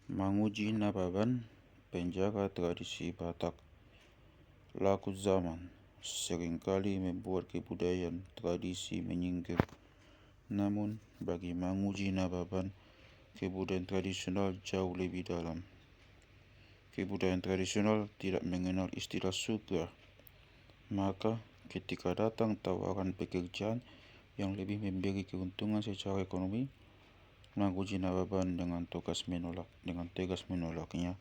Manguji Nababan, penjaga tradisi Batak. Laku zaman seringkali membuat kebudayaan tradisi menyingkir. Namun, bagi Manguji Nababan, kebudayaan tradisional jauh lebih dalam. Kebudayaan tradisional tidak mengenal istilah sutra. Maka, ketika datang tawaran pekerjaan yang lebih memberi keuntungan secara ekonomi, Manguji Nababan dengan tegas menolaknya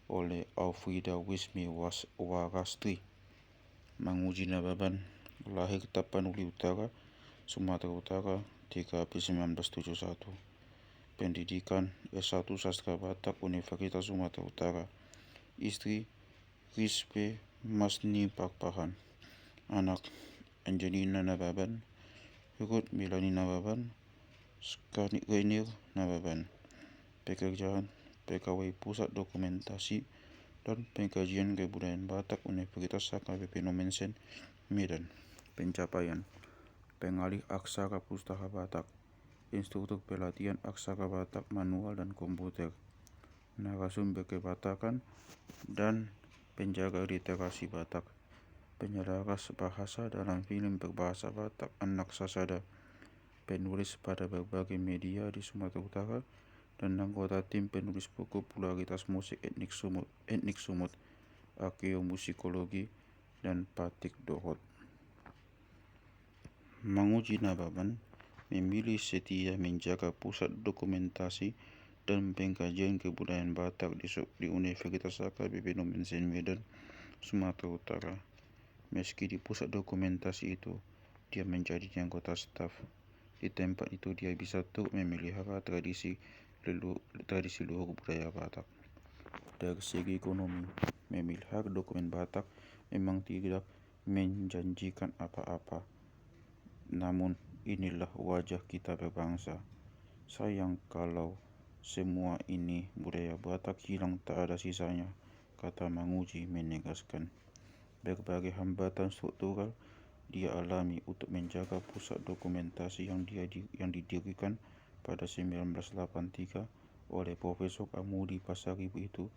oleh Aufrida Wismi Warastri. Manguji Nababan lahir Tapanuli Utara, Sumatera Utara, 3 April 1971. Pendidikan S1 Sastra Batak Universitas Sumatera Utara. Istri Rispe Masni Parpahan. Anak Angelina Nababan, Ruth Melani Nababan, Skanik Rainier Nababan. Pekerjaan Pegawai Pusat Dokumentasi dan Pengkajian Kebudayaan Batak Universitas HKBP Nomensen, Medan. Pencapaian pengalih aksara pustaka Batak, instruktur pelatihan aksara Batak manual dan komputer, narasumber kebatakan, dan penjaga literasi Batak, penyelaras bahasa dalam film berbahasa Batak Anak Sasada, penulis pada berbagai media di Sumatera Utara, dan anggota tim penulis buku popularitas musik etnik Sumut, Arkeomusikologi, dan Batik Dorot. Manguji Nababan memilih setia menjaga pusat dokumentasi dan pengkajian kebudayaan Batak di Universitas HKBP Nomensen Medan, Sumatera Utara. Meski di pusat dokumentasi itu, dia menjadi anggota staf. Di tempat itu dia bisa turut memelihara tradisi luhur budaya Batak. Dari segi ekonomi, memelihara dokumen Batak memang tidak menjanjikan apa-apa. Namun inilah wajah kita berbangsa. Sayang kalau semua ini budaya Batak hilang tak ada sisanya, kata Manguji menegaskan. Berbagai hambatan struktural dia alami untuk menjaga pusat dokumentasi yang didirikan pada 1983 oleh Profesor Amudi Pasaribu itu,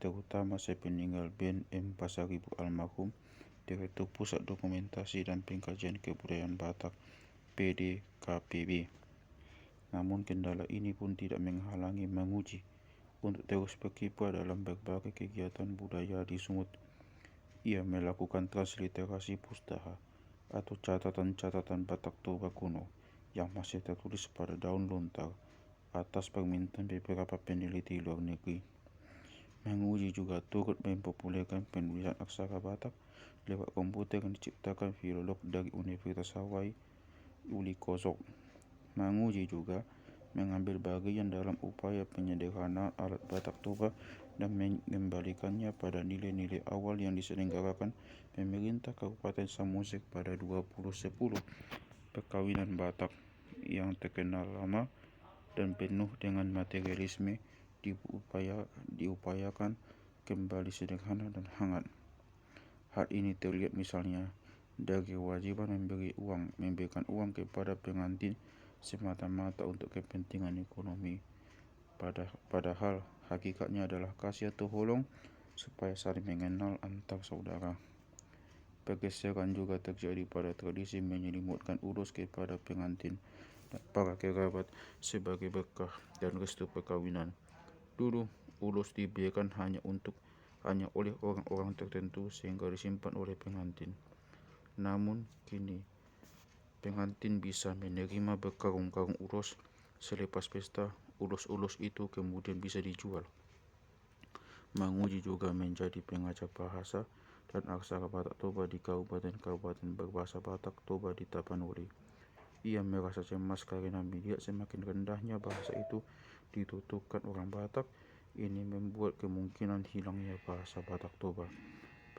terutama sepeninggal Ben M. Pasaribu almarhum, Direktur Pusat Dokumentasi dan Pengkajian Kebudayaan Batak PDKPB. Namun kendala ini pun tidak menghalangi Manguji untuk terus berkiprah dalam berbagai kegiatan budaya di Sumut. Ia melakukan transliterasi pustaka atau catatan-catatan Batak Toba kuno yang masih tertulis pada daun lontar atas permintaan beberapa peneliti luar negeri. Manguji juga turut mempopulerkan penulisan aksara Batak lewat komputer yang diciptakan filolog dari Universitas Hawaii, Uli Kozok. Manguji juga mengambil bagian dalam upaya penyederhanaan alat Batak Toba dan mengembalikannya pada nilai-nilai awal yang diselenggarakan pemerintah Kabupaten Samosir pada 2010. Perkawinan Batak yang terkenal lama dan penuh dengan materialisme diupayakan kembali sederhana dan hangat. Hal ini terlihat misalnya dari kewajiban memberikan uang kepada pengantin semata-mata untuk kepentingan ekonomi, padahal hakikatnya adalah kasih atau tolong supaya saling mengenal antar saudara. Pergeseran juga terjadi pada tradisi menyelimutkan ulus kepada pengantin dan para kerabat sebagai berkah dan restu perkawinan. Dulu, ulus diberikan hanya oleh orang-orang tertentu sehingga disimpan oleh pengantin. Namun kini pengantin bisa menerima berkarung-karung ulos. Selepas pesta, ulos-ulos itu kemudian bisa dijual. Manguji juga menjadi pengajar bahasa dan aksara Batak Toba di kabupaten berbahasa Batak Toba di Tapanuli. Ia merasa cemas karena melihat semakin rendahnya bahasa itu ditutupkan orang Batak. Ini membuat kemungkinan hilangnya bahasa Batak Toba.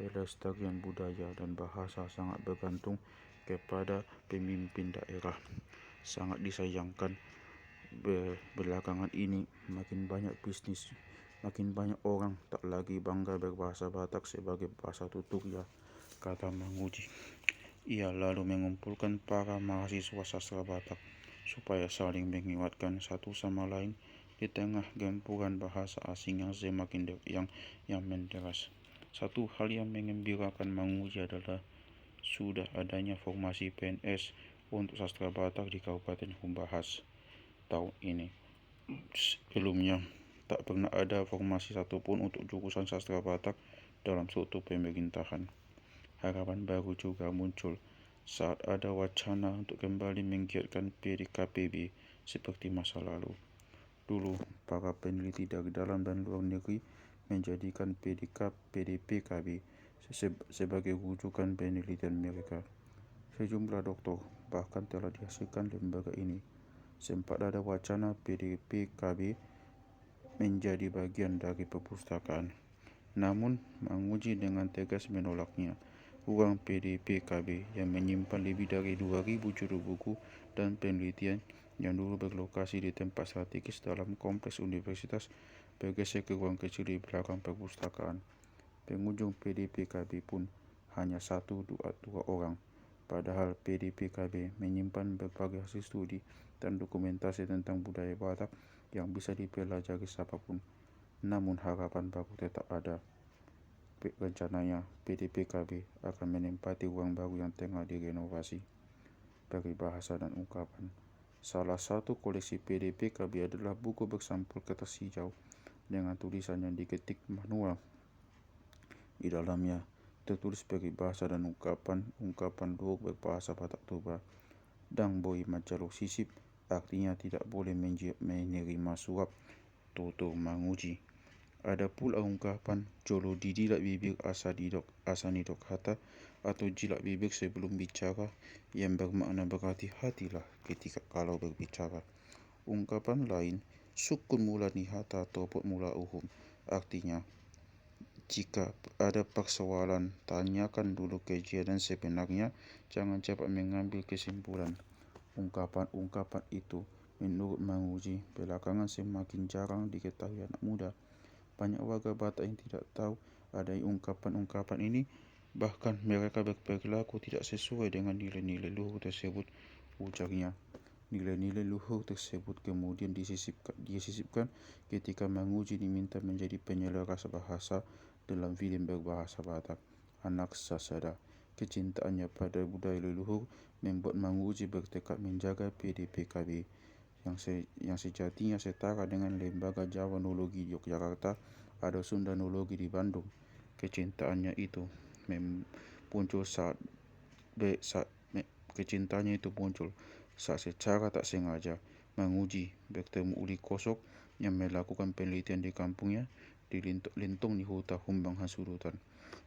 Pelestarian budaya dan bahasa sangat bergantung kepada pemimpin daerah. Sangat disayangkan belakangan ini makin banyak orang tak lagi bangga berbahasa Batak sebagai bahasa tuturnya, kata Manguji. Ia lalu mengumpulkan para mahasiswa sastra Batak supaya saling mengingatkan satu sama lain di tengah gempuran bahasa asing yang semakin yang menderas. Satu hal yang mengembirakan menguji adalah sudah adanya formasi PNS untuk sastra Batak di Kabupaten Humbahas tahun ini. Sebelumnya, tak pernah ada formasi satupun untuk jurusan sastra Batak dalam struktur pemerintahan. Harapan baru juga muncul saat ada wacana untuk kembali menggiatkan PDKPB seperti masa lalu. Dulu, para peneliti dari dalam dan luar negeri menjadikan PDPKB sebagai rujukan penelitian mereka. Sejumlah doktor bahkan telah dihasilkan lembaga ini. Sempat ada wacana PDPKB menjadi bagian dari perpustakaan. Namun, menguji dengan tegas menolaknya. Ruang PDPKB yang menyimpan lebih dari 2.000 judul buku dan penelitian yang dulu berlokasi di tempat strategis dalam kompleks universitas bergeser ke ruang kecil di belakang perpustakaan. Pengunjung PDPKB pun hanya 1-2 orang, padahal PDPKB menyimpan berbagai hasil studi dan dokumentasi tentang budaya Batak yang bisa dipelajari siapapun. Namun harapan baru tetap ada. Rencananya PDPKB akan menempati ruang baru yang tengah direnovasi. Peribahasa dan ungkapan. Salah satu koleksi PDPKB adalah buku bersampul kertas hijau dengan tulisan yang diketik manual. Di dalamnya tertulis peribahasa dan ungkapan luhur berbahasa Batak Toba. Dang boy macaluk sisip, artinya tidak boleh menerima suap, toto menguji. Ada pula ungkapan jolo didilat bibir asa nidok hata atau jilat bibir sebelum bicara yang bermakna berhati-hatilah ketika kalau berbicara. Ungkapan lain, sukun mula nihata topot mula uhum, artinya jika ada persoalan, tanyakan dulu kejadian sebenarnya, jangan cepat mengambil kesimpulan. Ungkapan-ungkapan itu menurut menguji belakangan semakin jarang diketahui anak muda. Banyak warga Batak yang tidak tahu ada ungkapan-ungkapan ini, bahkan mereka berperilaku tidak sesuai dengan nilai-nilai luhur tersebut, ujarnya. Nilai-nilai luhur tersebut kemudian disisipkan ketika menguji diminta menjadi penyelara bahasa dalam film berbahasa Batak, Anak Sasada. Kecintaannya pada budaya leluhur membuat menguji bertekad menjaga PDPKB yang sejatinya setara dengan Lembaga Javanologi di Yogyakarta atau Sundanologi di Bandung. Kecintaannya itu muncul saat secara tak sengaja menguji bertemu Uli Kosok yang melakukan penelitian di kampungnya di Lintong di Huta Humbang Hasudutan.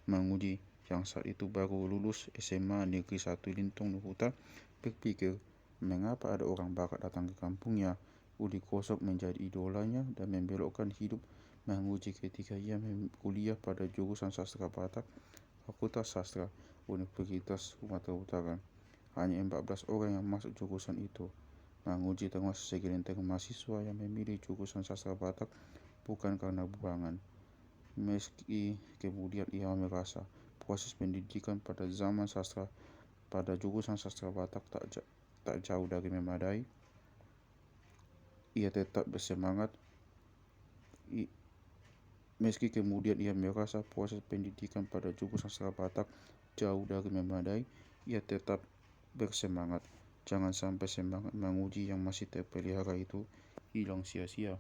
Menguji yang saat itu baru lulus SMA Negeri 1 Lintong di Huta berpikir, mengapa ada orang Barat datang ke kampungnya? Uli Kosok menjadi idolanya dan membelokkan hidup menguji ketika ia kuliah pada jurusan Sastra Batak, Fakultas Sastra, Universitas Sumatera Utara. Hanya 14 orang yang masuk jurusan itu. Menguji termasuk segelintir mahasiswa yang memilih jurusan Sastra Batak bukan karena buangan. Meski kemudian ia merasa proses pendidikan pada jurusan Sastra Batak tak jauh dari memadai, ia tetap bersemangat. Meski kemudian ia merasa proses pendidikan pada jurusan Sastra Batak jauh dari memadai, ia tetap bersemangat. Jangan sampai semangat menguji yang masih terpelihara itu hilang sia-sia.